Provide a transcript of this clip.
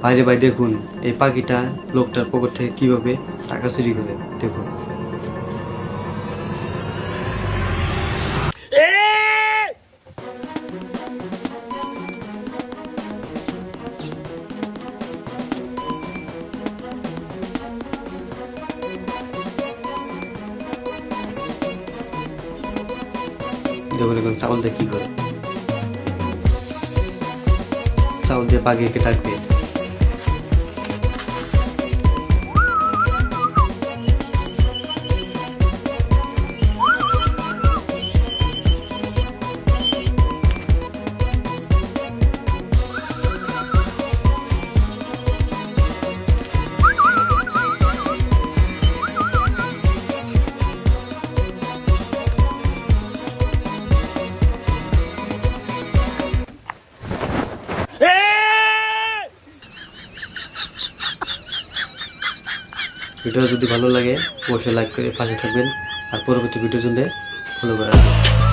বাইরে ভাই দেখুন এই পাখিটা লোকটার পকেট থেকে কিভাবে টাকা চুরি করে দেখুন। দেখুন এখন চাউল দিয়ে কি করে, চাউল দিয়ে পাখিকে ডাকবে। ভিডিও যদি ভালো লাগে অবশ্যই লাইক করে পাশে থাকবেন, আর পরবর্তী ভিডিওর জন্য ফলো করে রাখবেন।